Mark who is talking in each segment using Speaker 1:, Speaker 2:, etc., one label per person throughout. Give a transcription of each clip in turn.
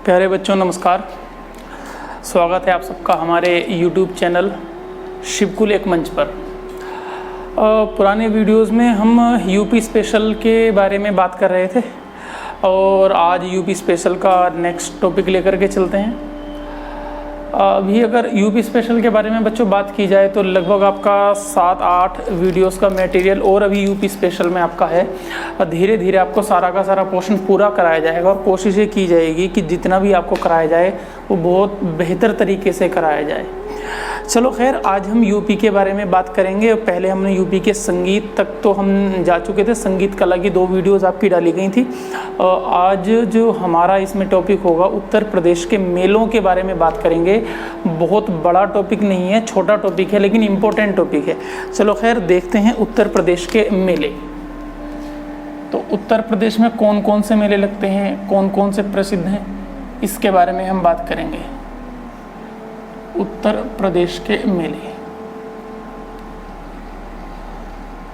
Speaker 1: प्यारे बच्चों नमस्कार। स्वागत है आप सबका हमारे YouTube चैनल शिवकुल एक मंच पर। पुराने वीडियोस में हम यूपी स्पेशल के बारे में बात कर रहे थे और आज यूपी स्पेशल का नेक्स्ट टॉपिक लेकर के चलते हैं। अभी अगर यूपी स्पेशल के बारे में बच्चों बात की जाए तो लगभग आपका 7-8 वीडियोस का मटेरियल और अभी यूपी स्पेशल में आपका है। धीरे धीरे आपको सारा का सारा पोर्शन पूरा कराया जाएगा और कोशिश ये की जाएगी कि जितना भी आपको कराया जाए वो बहुत बेहतर तरीके से कराया जाए। चलो खैर, आज हम यूपी के बारे में बात करेंगे। पहले हमने यूपी के संगीत तक तो हम जा चुके थे, संगीत कला की 2 वीडियोस आपकी डाली गई थी। आज जो हमारा इसमें टॉपिक होगा उत्तर प्रदेश के मेलों के बारे में बात करेंगे। बहुत बड़ा टॉपिक नहीं है, छोटा टॉपिक है लेकिन इम्पोर्टेंट टॉपिक है। चलो खैर, देखते हैं उत्तर प्रदेश के मेले। तो उत्तर प्रदेश में कौन कौन से मेले लगते हैं, कौन कौन से प्रसिद्ध हैं, इसके बारे में हम बात करेंगे। उत्तर प्रदेश के मेले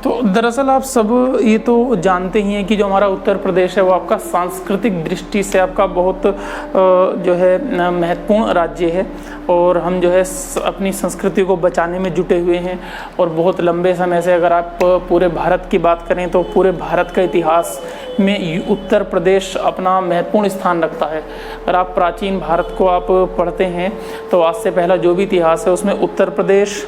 Speaker 1: तो दरअसल आप सब ये तो जानते ही हैं कि जो हमारा उत्तर प्रदेश है वो आपका सांस्कृतिक दृष्टि से आपका बहुत जो है महत्वपूर्ण राज्य है और हम जो है अपनी संस्कृति को बचाने में जुटे हुए हैं। और बहुत लंबे समय से अगर आप पूरे भारत की बात करें तो पूरे भारत का इतिहास में उत्तर प्रदेश अपना महत्वपूर्ण स्थान रखता है। अगर आप प्राचीन भारत को आप पढ़ते हैं तो आज से पहला जो भी इतिहास है उसमें उत्तर प्रदेश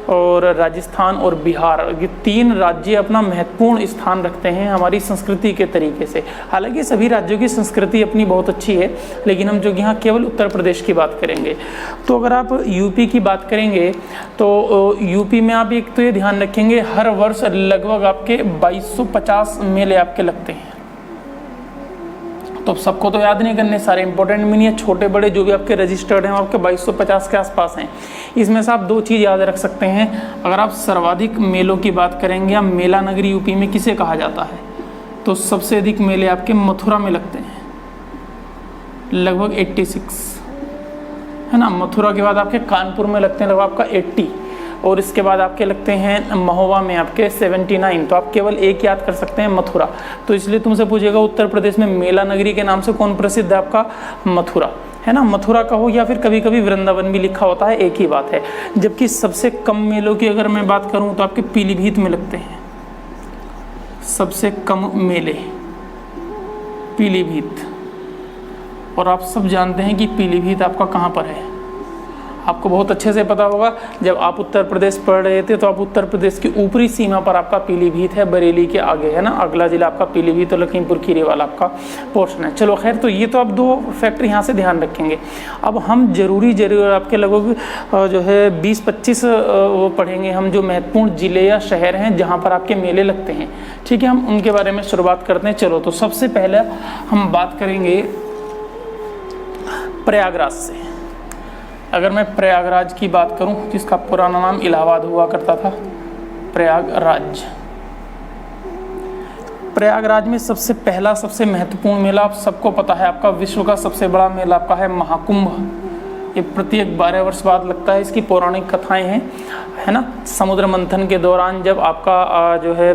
Speaker 1: और राजस्थान और बिहार, ये 3 राज्य अपना महत्वपूर्ण स्थान रखते हैं हमारी संस्कृति के तरीके से। हालांकि सभी राज्यों की संस्कृति अपनी बहुत अच्छी है, लेकिन हम जो यहाँ केवल उत्तर प्रदेश की बात करेंगे। तो अगर आप यूपी की बात करेंगे तो यूपी में आप एक तो ये ध्यान रखेंगे, हर वर्ष लगभग आपके 2250 मेले आपके लगते हैं। तो सबको तो याद नहीं करने, सारे इंपॉर्टेंट भी नहीं है, छोटे बड़े जो भी आपके रजिस्टर्ड हैं वो आपके 2250 के आसपास हैं। इसमें से आप 2 चीज़ याद रख सकते हैं। अगर आप सर्वाधिक मेलों की बात करेंगे या मेला नगरी यूपी में किसे कहा जाता है, तो सबसे अधिक मेले आपके मथुरा में लगते हैं, लगभग 86 है ना। मथुरा के बाद आपके कानपुर में लगते हैं लगभग आपका 80 और इसके बाद आपके लगते हैं महोबा में आपके 79। तो आप केवल एक याद कर सकते हैं, मथुरा। तो इसलिए तुमसे पूछेगा उत्तर प्रदेश में मेला नगरी के नाम से कौन प्रसिद्ध है, आपका मथुरा है ना। मथुरा का हो या फिर कभी कभी वृंदावन भी लिखा होता है, एक ही बात है। जबकि सबसे कम मेलों की अगर मैं बात करूं तो आपके पीलीभीत में लगते हैं सबसे कम मेले, पीलीभीत। और आप सब जानते हैं कि पीलीभीत आपका कहाँ पर है, आपको बहुत अच्छे से पता होगा। जब आप उत्तर प्रदेश पढ़ रहे थे तो आप उत्तर प्रदेश की ऊपरी सीमा पर आपका पीलीभीत है, बरेली के आगे है ना। अगला जिला आपका पीलीभीत और लखीमपुर खीरी वाला आपका पोर्शन है। चलो खैर, तो ये तो आप 2 फैक्टर यहाँ से ध्यान रखेंगे। अब हम जरूर आपके लगभग जो है 20-25 वो पढ़ेंगे हम, जो महत्वपूर्ण जिले या शहर हैं जहाँ पर आपके मेले लगते हैं। ठीक है, हम उनके बारे में शुरुआत करते हैं। चलो, तो सबसे पहले हम बात करेंगे प्रयागराज से। अगर मैं प्रयागराज की बात करूं, जिसका पुराना नाम इलाहाबाद हुआ करता था, प्रयागराज। प्रयागराज में सबसे पहला सबसे महत्वपूर्ण मेला आप सबको पता है, आपका विश्व का सबसे बड़ा मेला आपका है महाकुंभ। ये प्रत्येक 12 वर्ष बाद लगता है। इसकी पौराणिक कथाएं हैं, है ना। समुद्र मंथन के दौरान जब आपका जो है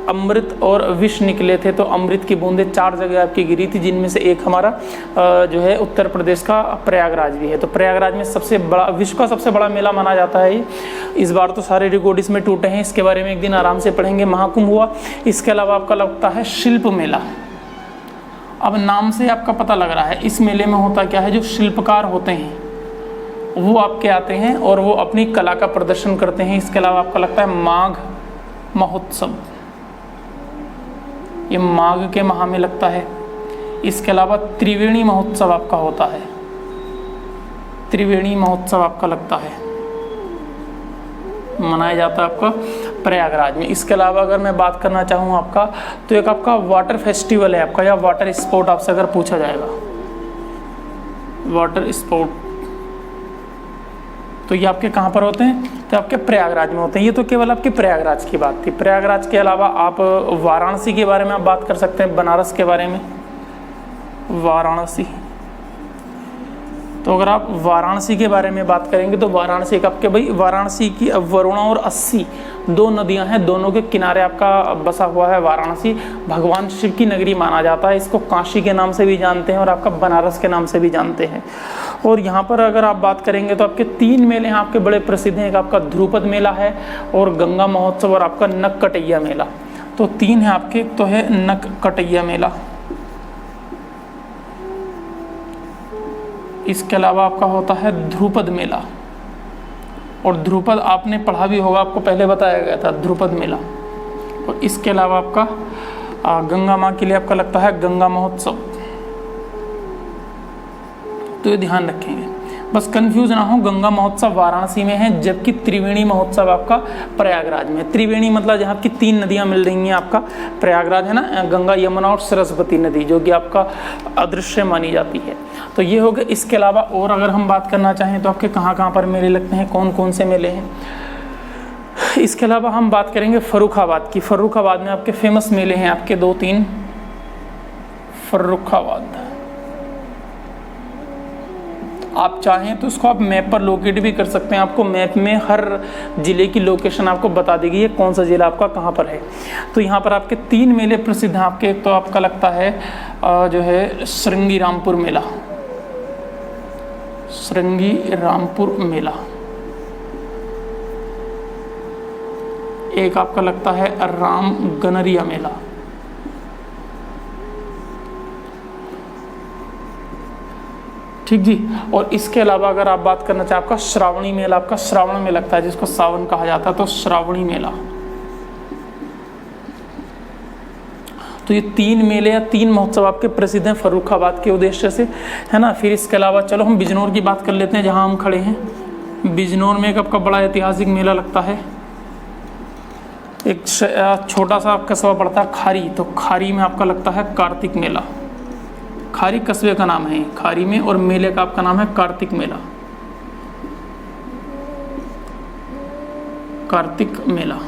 Speaker 1: अमृत और विष निकले थे तो अमृत की बूंदें 4 जगह आपकी गिरी थी, जिनमें से एक हमारा जो है उत्तर प्रदेश का प्रयागराज भी है। तो प्रयागराज में सबसे बड़ा, विश्व का सबसे बड़ा मेला माना जाता है। इस बार तो सारे रिकॉर्ड इसमें टूटे हैं, इसके बारे में एक दिन आराम से पढ़ेंगे। महाकुंभ हुआ, इसके अलावा आपका लगता है शिल्प मेला। अब नाम से आपका पता लग रहा है इस मेले में होता क्या है, जो शिल्पकार होते हैं वो आपके आते हैं और वो अपनी कला का प्रदर्शन करते हैं। इसके अलावा आपका लगता है माघ महोत्सव, ये माघ के माह में लगता है। इसके अलावा त्रिवेणी महोत्सव आपका होता है, त्रिवेणी महोत्सव आपका लगता है, मनाया जाता है आपका प्रयागराज में। इसके अलावा अगर मैं बात करना चाहूँ आपका, तो एक आपका वाटर फेस्टिवल है आपका, या वाटर स्पोर्ट आपसे अगर पूछा जाएगा, वाटर स्पोर्ट, तो ये आपके कहाँ पर होते हैं, तो आपके प्रयागराज में होते हैं। ये तो केवल आपके प्रयागराज की बात थी। प्रयागराज के अलावा आप वाराणसी के बारे में आप बात कर सकते हैं, बनारस के बारे में, वाराणसी। तो अगर आप वाराणसी के बारे में बात करेंगे तो वाराणसी का आपके भाई वाराणसी की वरुणा और अस्सी दो नदियां हैं, दोनों के किनारे आपका बसा हुआ है वाराणसी। भगवान शिव की नगरी माना जाता है, इसको काशी के नाम से भी जानते हैं और आपका बनारस के नाम से भी जानते हैं। और यहाँ पर अगर आप बात करेंगे तो आपके 3 मेले हैं आपके बड़े प्रसिद्ध हैं, एक आपका ध्रुपद मेला है और गंगा महोत्सव और आपका नक्कटैया मेला। तो 3 है आपके, तो है नक्कटैया मेला। इसके अलावा आपका होता है ध्रुपद मेला, और ध्रुपद आपने पढ़ा भी होगा, आपको पहले बताया गया था ध्रुपद मेला। और इसके अलावा आपका गंगा माँ के लिए आपका लगता है गंगा महोत्सव। तो ये ध्यान रखेंगे, बस कंफ्यूज ना हो, गंगा महोत्सव वाराणसी में है जबकि त्रिवेणी महोत्सव आपका प्रयागराज में। त्रिवेणी मतलब जहाँ की 3 नदियाँ मिल रही हैं, आपका प्रयागराज है ना, गंगा यमुना और सरस्वती नदी जो कि आपका अदृश्य मानी जाती है। तो ये हो गए। इसके अलावा और अगर हम बात करना चाहें तो आपके कहाँ कहाँ पर मेले लगते हैं, कौन कौन से मेले हैं। इसके अलावा हम बात करेंगे फर्रुखाबाद की। फर्रुखाबाद में आपके फेमस मेले हैं आपके 2-3। फर्रुखाबाद आप चाहें तो इसको आप मैप पर लोकेट भी कर सकते हैं, आपको मैप में हर जिले की लोकेशन आपको बता देगी ये कौन सा जिला आपका कहाँ पर है। तो यहाँ पर आपके 3 मेले प्रसिद्ध हैं आपके। एक तो आपका लगता है जो है श्रृंगी रामपुर मेला, श्रृंगी रामपुर मेला। एक आपका लगता है राम गनरिया मेला। ठीक जी। और इसके अलावा अगर आप बात करना चाहें, आपका श्रावणी मेला आपका श्रावण में लगता है जिसको सावन कहा जाता है, तो श्रावणी मेला। तो ये 3 मेले या 3 महोत्सव आपके प्रसिद्ध हैं फर्रुखाबाद के उद्देश्य से, है ना। फिर इसके अलावा चलो हम बिजनौर की बात कर लेते हैं जहां हम खड़े हैं। बिजनौर में एक आपका बड़ा ऐतिहासिक मेला लगता है, एक छोटा सा कस्बा पड़ता है खारी, तो खारी में आपका लगता है कार्तिक मेला। खारी कस्बे का नाम है खारी में, और मेले का आपका नाम है कार्तिक मेला। कार्तिक मेला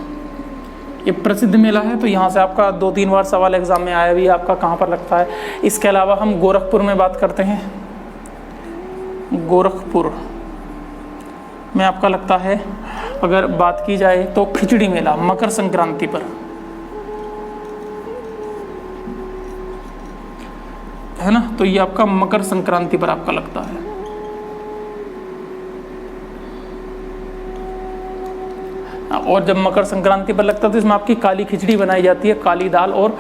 Speaker 1: ये प्रसिद्ध मेला है। तो यहाँ से आपका 2-3 बार सवाल एग्जाम में आया भी है, आपका कहाँ पर लगता है। इसके अलावा हम गोरखपुर में बात करते हैं। गोरखपुर में आपका लगता है, अगर बात की जाए तो खिचड़ी मेला मकर संक्रांति पर, है ना। तो ये आपका मकर संक्रांति पर आपका लगता है। और जब मकर संक्रांति पर लगता है तो इसमें आपकी काली खिचड़ी बनाई जाती है, काली दाल और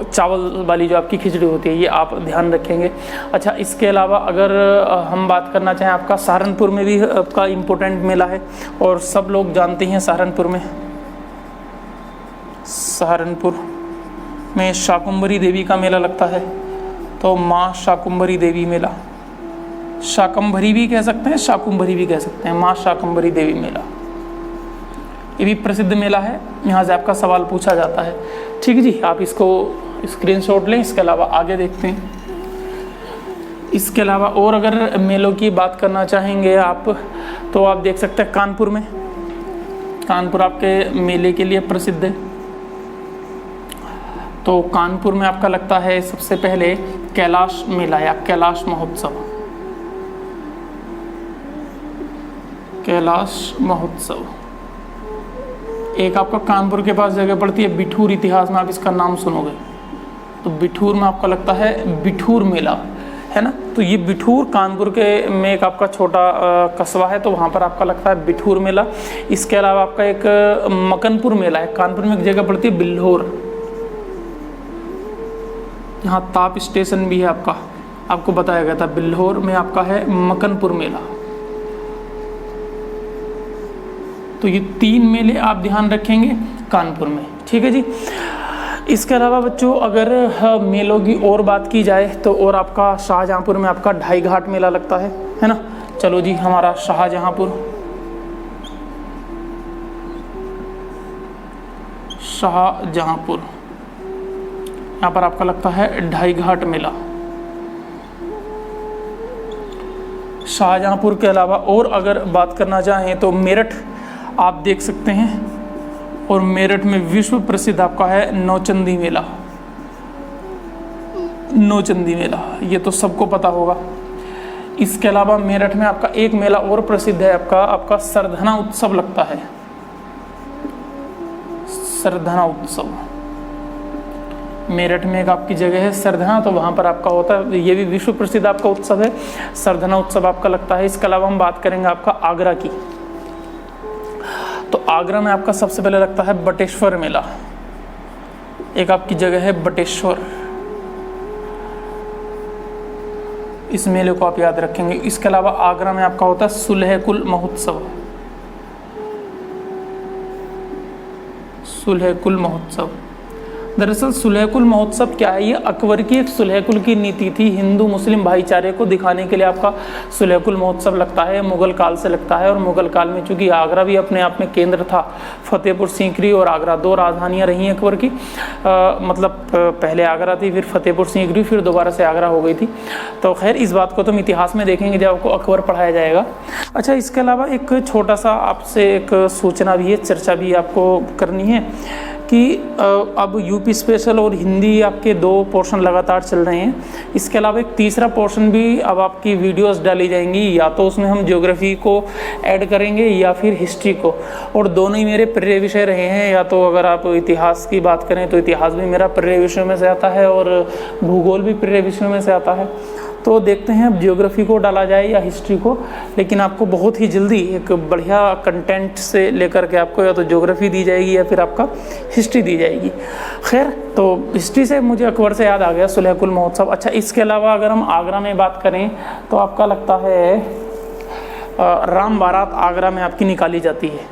Speaker 1: चावल वाली जो आपकी खिचड़ी होती है, ये आप ध्यान रखेंगे। अच्छा, इसके अलावा अगर हम बात करना चाहें, आपका सहारनपुर में भी आपका इम्पोर्टेंट मेला है और सब लोग जानते हैं सहारनपुर में शाकुंभरी देवी का मेला लगता है, तो माँ शाकुंभरी देवी मेला। शाकंभरी भी कह सकते हैं, शाकुंभरी भी कह सकते हैं, माँ शाकंभरी देवी मेला ये भी प्रसिद्ध मेला है, यहाँ से आपका सवाल पूछा जाता है। ठीक है जी, आप इसको स्क्रीनशॉट लें। इसके अलावा आगे देखते हैं। इसके अलावा और अगर मेलों की बात करना चाहेंगे आप, तो आप देख सकते हैं कानपुर में, कानपुर आपके मेले के लिए प्रसिद्ध है। तो कानपुर में आपका लगता है सबसे पहले कैलाश मेला या कैलाश महोत्सव। कैलाश महोत्सव एक आपका कानपुर के पास जगह पड़ती है बिठूर, इतिहास में आप इसका नाम सुनोगे। तो बिठूर में आपका लगता है बिठूर मेला, है ना। तो ये बिठूर कानपुर के में एक आपका छोटा कस्बा है, तो वहाँ पर आपका लगता है बिठूर मेला। इसके अलावा आपका एक मकनपुर मेला है, कानपुर में एक जगह पड़ती है बिल्होर, यहाँ ताप स्टेशन भी है आपका, आपको बताया गया था। बिल्होर में आपका है मकनपुर मेला। तो ये 3 मेले आप ध्यान रखेंगे कानपुर में। ठीक है जी। इसके अलावा बच्चों अगर मेलों की और बात की जाए तो और आपका शाहजहाँपुर में आपका ढाई घाट मेला लगता है ना। चलो जी, हमारा शाहजहाँपुर यहाँ पर आपका लगता है ढाई घाट मेला। शाहजहाँपुर के अलावा और अगर बात करना चाहें तो मेरठ आप देख सकते हैं, और मेरठ में विश्व प्रसिद्ध आपका है नौचंदी मेला। नौचंदी मेला ये तो सबको पता होगा। इसके अलावा मेरठ में आपका एक मेला और प्रसिद्ध है, आपका सरधना उत्सव लगता है। सरधना उत्सव मेरठ में एक आपकी जगह है सरधना, तो वहाँ पर आपका होता है, ये भी विश्व प्रसिद्ध आपका उत्सव है, सरधना उत्सव आपका लगता है। इसके अलावा हम बात करेंगे आपका आगरा की, तो आगरा में आपका सबसे पहले लगता है बटेश्वर मेला, एक आपकी जगह है बटेश्वर, इस मेले को आप याद रखेंगे। इसके अलावा आगरा में आपका होता है सुलह-ए-कुल महोत्सव, सुलह-ए-कुल महोत्सव। दरअसल सुलह-ए-कुल महोत्सव क्या है, ये अकबर की एक सुलह-ए-कुल की नीति थी, हिंदू मुस्लिम भाईचारे को दिखाने के लिए आपका सुलह-ए-कुल महोत्सव लगता है, मुगल काल से लगता है। और मुगल काल में चूंकि आगरा भी अपने आप में केंद्र था, फतेहपुर सीकरी और आगरा दो राजधानियां रही अकबर की, पहले आगरा थी, फिर फतेहपुर सीकरी, फिर दोबारा से आगरा हो गई थी। तो खैर इस बात को तुम इतिहास में देखेंगे जब आपको अकबर पढ़ाया जाएगा। अच्छा, इसके अलावा एक छोटा सा आपसे एक सूचना भी है, चर्चा भी आपको करनी है कि अब यूपी स्पेशल और हिंदी आपके 2 पोर्शन लगातार चल रहे हैं। इसके अलावा एक तीसरा पोर्शन भी अब आपकी वीडियोस डाली जाएंगी, या तो उसमें हम ज्योग्राफी को ऐड करेंगे या फिर हिस्ट्री को, और दोनों ही मेरे प्रिय विषय रहे हैं। या तो अगर आप इतिहास की बात करें तो इतिहास भी मेरा प्रिय विषयों में से आता है और भूगोल भी प्रिय विषयों में से आता है। तो देखते हैं अब ज्योग्राफी को डाला जाए या हिस्ट्री को, लेकिन आपको बहुत ही जल्दी एक बढ़िया कंटेंट से लेकर के आपको या तो ज्योग्राफी दी जाएगी या फिर आपका हिस्ट्री दी जाएगी। खैर, तो हिस्ट्री से मुझे अकबर से याद आ गया सुलह-ए-कुल महोत्सव। अच्छा, इसके अलावा अगर हम आगरा में बात करें तो आपका लगता है राम बारात आगरा में आपकी निकाली जाती है।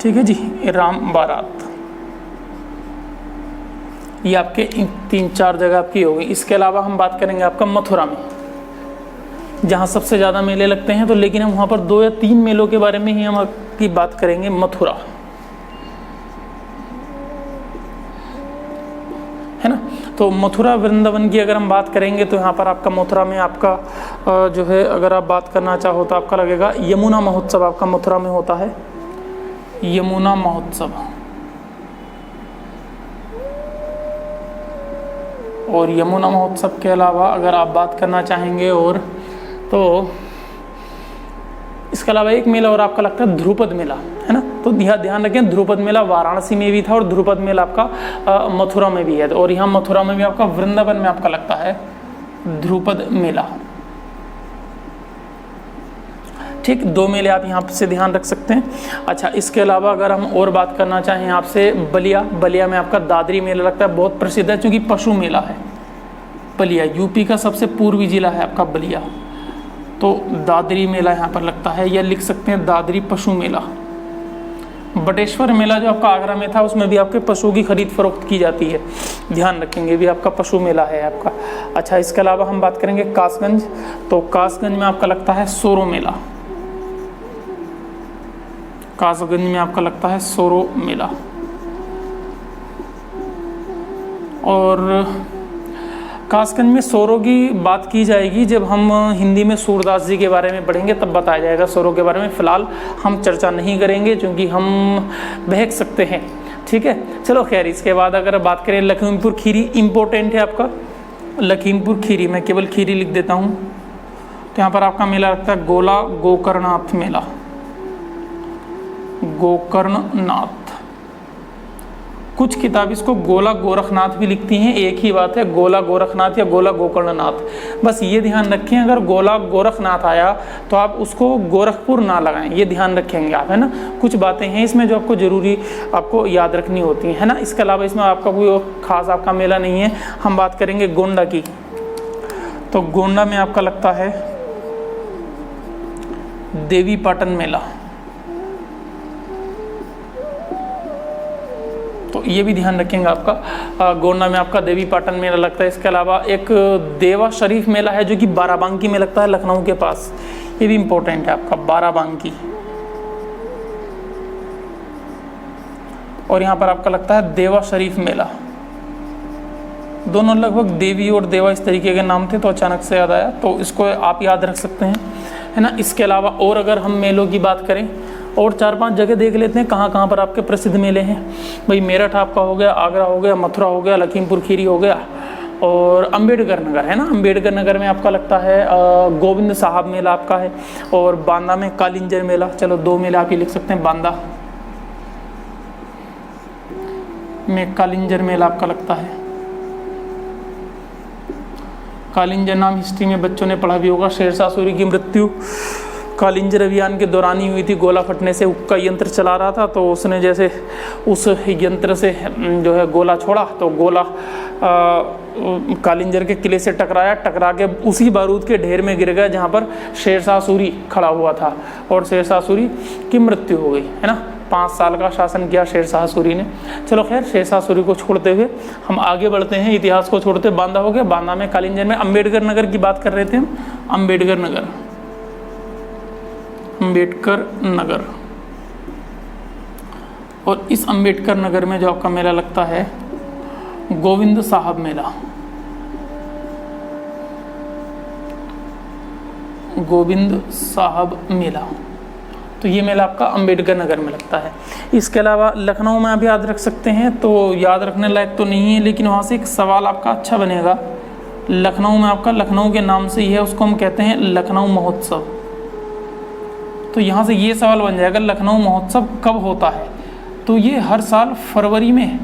Speaker 1: ठीक है जी, राम बारात, ये आपके 3-4 जगह आपकी होगी। इसके अलावा हम बात करेंगे आपका मथुरा में, जहाँ सबसे ज़्यादा मेले लगते हैं, तो लेकिन हम वहाँ पर 2 या 3 मेलों के बारे में ही हम आपकी बात करेंगे। मथुरा है ना, तो मथुरा वृंदावन की अगर हम बात करेंगे तो यहाँ पर आपका मथुरा में आपका जो है, अगर आप बात करना चाहो तो आपका लगेगा यमुना महोत्सव, आपका मथुरा में होता है यमुना महोत्सव। और यमुना महोत्सव के अलावा अगर आप बात करना चाहेंगे और तो इसके अलावा एक मेला और आपका लगता है ध्रुपद मेला, है ना। तो ध्यान रखें, ध्रुपद मेला वाराणसी में भी था और ध्रुपद मेला आपका मथुरा में भी है, और यहाँ मथुरा में भी आपका वृंदावन में आपका लगता है ध्रुपद मेला। ठीक, 2 मेले आप यहाँ से ध्यान रख सकते हैं। अच्छा, इसके अलावा अगर हम और बात करना चाहें आपसे बलिया में आपका दादरी मेला लगता है, बहुत प्रसिद्ध है क्योंकि पशु मेला है। बलिया यूपी का सबसे पूर्वी जिला है आपका बलिया, तो दादरी मेला यहाँ पर लगता है, या लिख सकते हैं दादरी पशु मेला। बटेश्वर मेला जो आपका आगरा में था, उसमें भी आपके पशुओं की खरीद फरोख्त की जाती है, ध्यान रखेंगे, भी आपका पशु मेला है आपका। अच्छा, इसके अलावा हम बात करेंगे कासगंज, तो कासगंज में आपका लगता है सोरो मेला, कासगंज में आपका लगता है सोरो मेला। और कासगंज में सोरो की बात की जाएगी जब हम हिंदी में सूरदास जी के बारे में पढ़ेंगे, तब बताया जाएगा सोरो के बारे में। फिलहाल हम चर्चा नहीं करेंगे क्योंकि हम बहक सकते हैं, ठीक है। चलो खैर, इसके बाद अगर बात करें लखीमपुर खीरी, इम्पोर्टेंट है आपका लखीमपुर खीरी, मैं केवल खीरी लिख देता हूँ। तो यहाँ पर आपका मेला लगता है गोला गोकर्णनाथ मेला, गोकर्णनाथ। कुछ किताब इसको गोला गोरखनाथ भी लिखती हैं, एक ही बात है, गोला गोरखनाथ या गोला गोकर्णनाथ। बस ये ध्यान रखें, अगर गोला गोरखनाथ आया तो आप उसको गोरखपुर ना लगाएं, ये ध्यान रखेंगे आप, है ना। कुछ बातें हैं इसमें जो आपको जरूरी आपको याद रखनी होती हैं, है ना। इसके अलावा इसमें आपका कोई खास आपका मेला नहीं है। हम बात करेंगे गोंडा की, तो गोंडा में आपका लगता है देवी पाटन मेला, तो ये भी ध्यान रखेंगे आपका। गोंडा में आपका देवी पाटन मेला लगता है। इसके अलावा एक देवा शरीफ मेला है जो कि बाराबांकी में लगता है, लखनऊ के पास, ये भी इम्पोर्टेंट है आपका, बाराबांकी। और यहाँ पर आपका लगता है देवा शरीफ मेला। दोनों लगभग देवी और देवा इस तरीके के नाम थे, तो अचानक से याद आया, तो इसको आप याद रख सकते हैं, है ना। इसके अलावा और अगर हम मेलों की बात करें और 4-5 जगह देख लेते हैं कहाँ कहाँ पर आपके प्रसिद्ध मेले हैं। भाई मेरठ आपका हो गया, आगरा हो गया, मथुरा हो गया, लखीमपुर खीरी हो गया, और अंबेडकर नगर है ना, अंबेडकर नगर में आपका लगता है गोविंद साहब मेला आपका है, और बांदा में कालिंजर मेला। चलो 2 मेला आप ही लिख सकते हैं, बांदा में कालिंजर मेला आपका लगता है। कालिंजर नाम हिस्ट्री में बच्चों ने पढ़ा भी होगा। शेरशाह सूरी की मृत्यु कालिंजर अभियान के दौरान ही हुई थी। गोला फटने से हुक्का यंत्र चला रहा था, तो उसने जैसे उस यंत्र से जो है गोला छोड़ा, तो गोला कालिंजर के किले से टकरा के उसी बारूद के ढेर में गिर गया जहाँ पर शेरशाह सूरी खड़ा हुआ था, और शेरशाह सूरी की मृत्यु हो गई, है ना। 5 साल का शासन किया शेरशाह सूरी ने। चलो खैर, शेरशाह सूरी को छोड़ते हुए हम आगे बढ़ते हैं, इतिहास को छोड़ते। बांदा हो गया, बांदा में कालिंजर में अंबेडकर नगर की बात कर रहे थे हम। अंबेडकर नगर, और इस अंबेडकर नगर में जो आपका मेला लगता है गोविंद साहब मेला, गोविंद साहब मेला, तो ये मेला आपका अंबेडकर नगर में लगता है। इसके अलावा लखनऊ में आप याद रख सकते हैं, तो याद रखने लायक तो नहीं है, लेकिन वहाँ से एक सवाल आपका अच्छा बनेगा। लखनऊ में आपका, लखनऊ के नाम से ही है, उसको हम कहते हैं लखनऊ महोत्सव। तो यहाँ से ये सवाल बन जाएगा, लखनऊ महोत्सव कब होता है? तो ये हर साल फरवरी में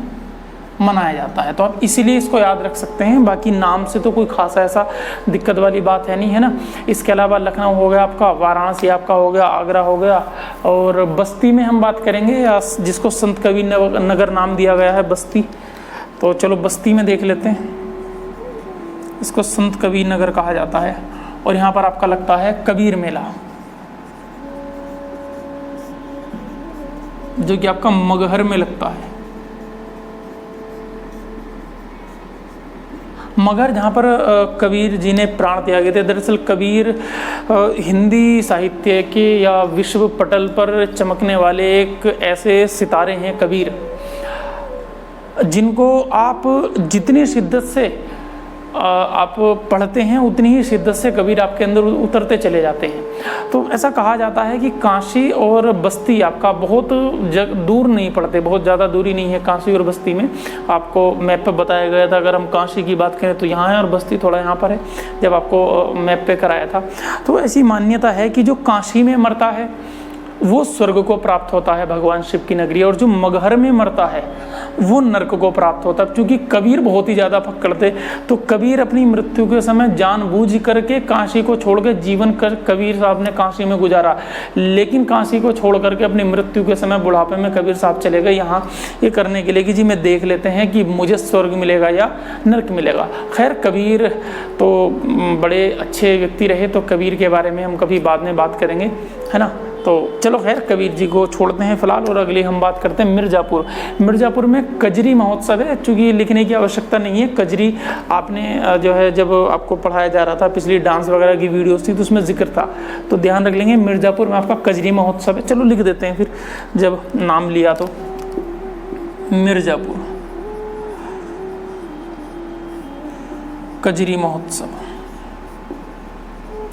Speaker 1: मनाया जाता है, तो आप इसीलिए इसको याद रख सकते हैं। बाकी नाम से तो कोई खासा ऐसा दिक्कत वाली बात है नहीं, है ना। इसके अलावा लखनऊ हो गया आपका, वाराणसी आपका हो गया, आगरा हो गया, और बस्ती में हम बात करेंगे, या जिसको संत कबीर नगर नाम दिया गया है, बस्ती। तो चलो बस्ती में देख लेते हैं, इसको संत कबीर नगर कहा जाता है, और यहाँ पर आपका लगता है कबीर मेला, जो कि आपका मगहर में लगता है। मगर जहाँ पर कबीर जी ने प्राण त्यागे थे। दरअसल कबीर हिंदी साहित्य के या विश्व पटल पर चमकने वाले एक ऐसे सितारे हैं कबीर, जिनको आप जितनी शिद्दत से आप पढ़ते हैं उतनी ही शिद्दत से कबीर आपके अंदर उतरते चले जाते हैं। तो ऐसा कहा जाता है कि काशी और बस्ती आपका बहुत दूर नहीं पड़ते, बहुत ज़्यादा दूरी नहीं है काशी और बस्ती में। आपको मैप पे बताया गया था, अगर हम काशी की बात करें तो यहाँ है और बस्ती थोड़ा यहाँ पर है, जब आपको मैप पे कराया था। तो ऐसी मान्यता है कि जो काशी में मरता है वो स्वर्ग को प्राप्त होता है, भगवान शिव की नगरी, और जो मगहर में मरता है वो नरक को प्राप्त होता है। क्योंकि कबीर बहुत ही ज़्यादा फक्कड़ थे, तो कबीर अपनी मृत्यु के समय जानबूझ करके काशी को छोड़ के जीवन कर कबीर साहब ने काशी में गुजारा, लेकिन काशी को छोड़ करके अपनी मृत्यु के समय बुढ़ापे में कबीर साहब चले गए यहाँ ये करने के लिए कि जी मैं देख लेते हैं कि मुझे स्वर्ग मिलेगा या नरक मिलेगा। खैर कबीर तो बड़े अच्छे व्यक्ति रहे, तो कबीर के बारे में हम कभी बाद में बात करेंगे, है ना। तो चलो खैर कबीर जी को छोड़ते हैं फिलहाल, और अगली हम बात करते हैं मिर्ज़ापुर। मिर्ज़ापुर में कजरी महोत्सव है, चूँकि लिखने की आवश्यकता नहीं है। कजरी आपने जो है जब आपको पढ़ाया जा रहा था, पिछली डांस वगैरह की वीडियोस थी तो उसमें जिक्र था, तो ध्यान रख लेंगे। मिर्ज़ापुर में आपका कजरी महोत्सव है। चलो लिख देते हैं फिर, जब नाम लिया तो मिर्ज़ापुर कजरी महोत्सव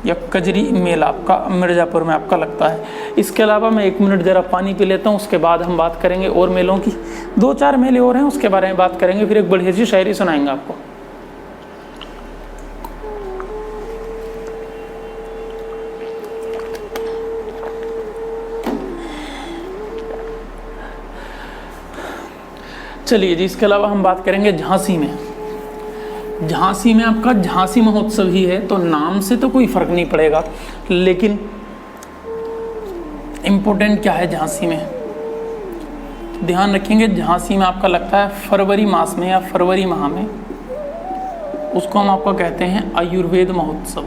Speaker 1: या कजरी मेला आपका मिर्ज़ापुर में आपका लगता है। इसके अलावा मैं 1 मिनट ज़रा पानी पी लेता हूँ, उसके बाद हम बात करेंगे और मेलों की। 2-4 मेले और हैं, उसके बारे में बात करेंगे, फिर एक बढ़िया सी शायरी सुनाएंगे आपको। चलिए जी, इसके अलावा हम बात करेंगे झांसी में। झांसी में आपका झांसी महोत्सव ही है, तो नाम से तो कोई फर्क नहीं पड़ेगा, लेकिन इम्पोर्टेंट क्या है झांसी में, ध्यान रखेंगे। झांसी में आपका लगता है फरवरी मास में या फरवरी माह में, उसको हम आपका कहते हैं आयुर्वेद महोत्सव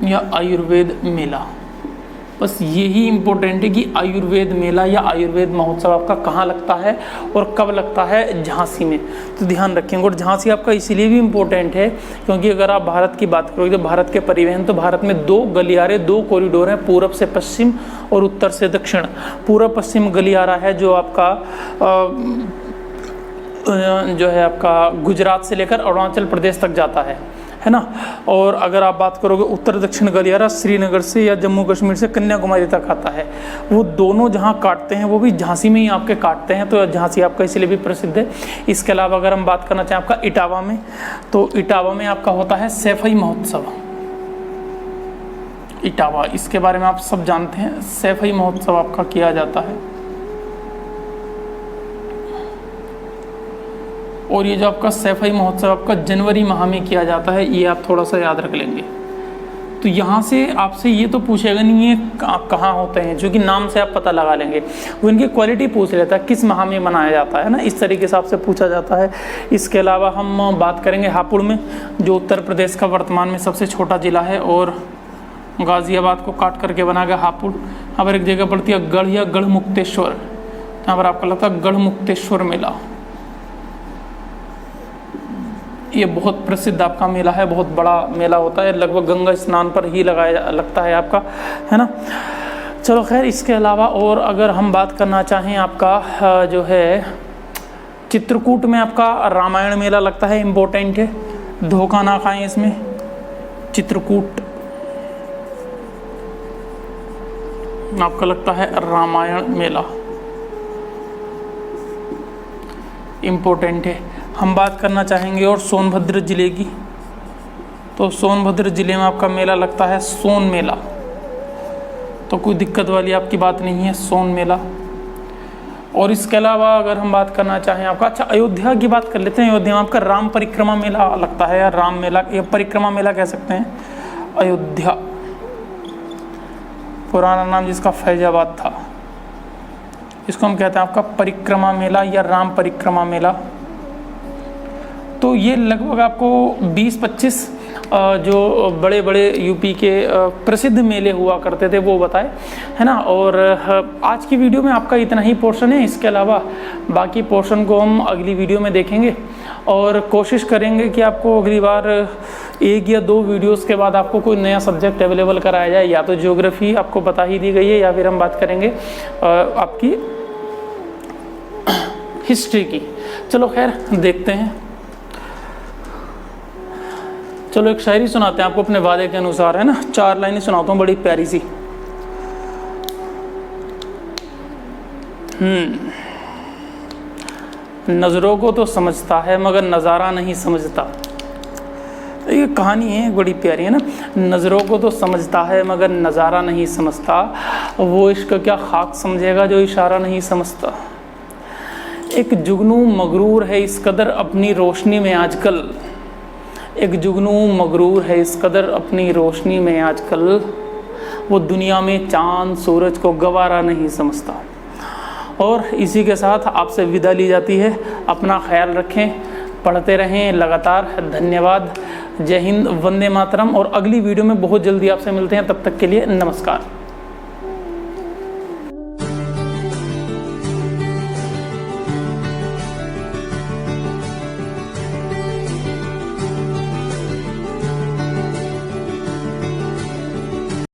Speaker 1: या आयुर्वेद मेला। बस यही इम्पोर्टेंट है कि आयुर्वेद मेला या आयुर्वेद महोत्सव आपका कहाँ लगता है और कब लगता है, झांसी में। तो ध्यान रखेंगे। और झांसी आपका इसीलिए भी इम्पोर्टेंट है क्योंकि अगर आप भारत की बात करोगे तो भारत के परिवहन, तो भारत में 2 गलियारे, 2 कॉरिडोर हैं, पूरब से पश्चिम और उत्तर से दक्षिण। पूर्व पश्चिम गलियारा है जो आपका जो है आपका गुजरात से लेकर अरुणाचल प्रदेश तक जाता है है ना। और अगर आप बात करोगे उत्तर दक्षिण गलियारा श्रीनगर से या जम्मू कश्मीर से कन्याकुमारी तक आता है, वो दोनों जहाँ काटते हैं वो भी झांसी में ही आपके काटते हैं, तो झांसी आपका इसलिए भी प्रसिद्ध है। इसके अलावा अगर हम बात करना चाहें आपका इटावा में, तो इटावा में आपका होता है सैफई महोत्सव। इटावा, इसके बारे में आप सब जानते हैं, सैफई महोत्सव आपका किया जाता है। और ये जो आपका सैफई महोत्सव आपका जनवरी माह में किया जाता है, ये आप थोड़ा सा याद रख लेंगे। तो यहाँ से आपसे ये तो पूछेगा नहीं है आप कहाँ होते हैं, जो कि नाम से आप पता लगा लेंगे। वो इनकी क्वालिटी पूछ लेता है किस माह में मनाया जाता है ना, इस तरीके से आपसे पूछा जाता है। इसके अलावा हम बात करेंगे हापुड़ में, जो उत्तर प्रदेश का वर्तमान में सबसे छोटा जिला है और गाज़ियाबाद को काट करके बना गया हापुड़। यहाँ पर एक जगह पड़ती है गढ़ या गढ़ मुक्तेश्वर, यहाँ पर आपका लगता है गढ़ मुक्तेश्वर मेला। ये बहुत प्रसिद्ध आपका मेला है, बहुत बड़ा मेला होता है, लगभग गंगा स्नान पर ही लगता है आपका, है ना। चलो खैर, इसके अलावा और अगर हम बात करना चाहें आपका जो है चित्रकूट में आपका रामायण मेला लगता है, इम्पोर्टेंट है, धोखा ना खाएं इसमें। चित्रकूट आपका लगता है रामायण मेला, इम्पोर्टेंट है। हम बात करना चाहेंगे और सोनभद्र ज़िले की, तो सोनभद्र ज़िले में आपका मेला लगता है सोन मेला, तो कोई दिक्कत वाली आपकी बात नहीं है, सोन मेला। और इसके अलावा अगर हम बात करना चाहें आपका, अच्छा अयोध्या की बात कर लेते हैं। अयोध्या में आपका राम परिक्रमा मेला लगता है, या राम मेला या परिक्रमा मेला कह सकते हैं। अयोध्या पुराना नाम जिसका फैजाबाद था, इसको हम कहते हैं आपका परिक्रमा मेला या राम परिक्रमा मेला। तो ये लगभग आपको 20-25 जो बड़े बड़े यूपी के प्रसिद्ध मेले हुआ करते थे वो बताए, है ना। और आज की वीडियो में आपका इतना ही पोर्शन है, इसके अलावा बाकी पोर्शन को हम अगली वीडियो में देखेंगे और कोशिश करेंगे कि आपको अगली बार 1 या 2 वीडियोस के बाद आपको कोई नया सब्जेक्ट अवेलेबल कराया जाए। या तो ज्योग्राफी आपको बता ही दी गई है, या फिर हम बात करेंगे आपकी हिस्ट्री की। चलो खैर, देखते हैं। चलो एक शायरी सुनाते हैं आपको अपने वादे के अनुसार, है ना। 4 लाइनें सुनाता हूँ बड़ी प्यारी सी। नज़रों को तो समझता है मगर नज़ारा नहीं समझता। ये कहानी है बड़ी प्यारी, है ना। नज़रों को तो समझता है मगर नज़ारा नहीं समझता, वो इश्क क्या खाक समझेगा जो इशारा नहीं समझता। एक जुगनू मगरूर है इस कदर अपनी रोशनी में आजकल, एक जुगनू मगरूर है इस कदर अपनी रोशनी में आजकल, वो दुनिया में चांद सूरज को गवारा नहीं समझता। और इसी के साथ आपसे विदा ली जाती है। अपना ख्याल रखें, पढ़ते रहें लगातार। धन्यवाद, जय हिंद, वंदे मातरम। और अगली वीडियो में बहुत जल्दी आपसे मिलते हैं, तब तक के लिए नमस्कार।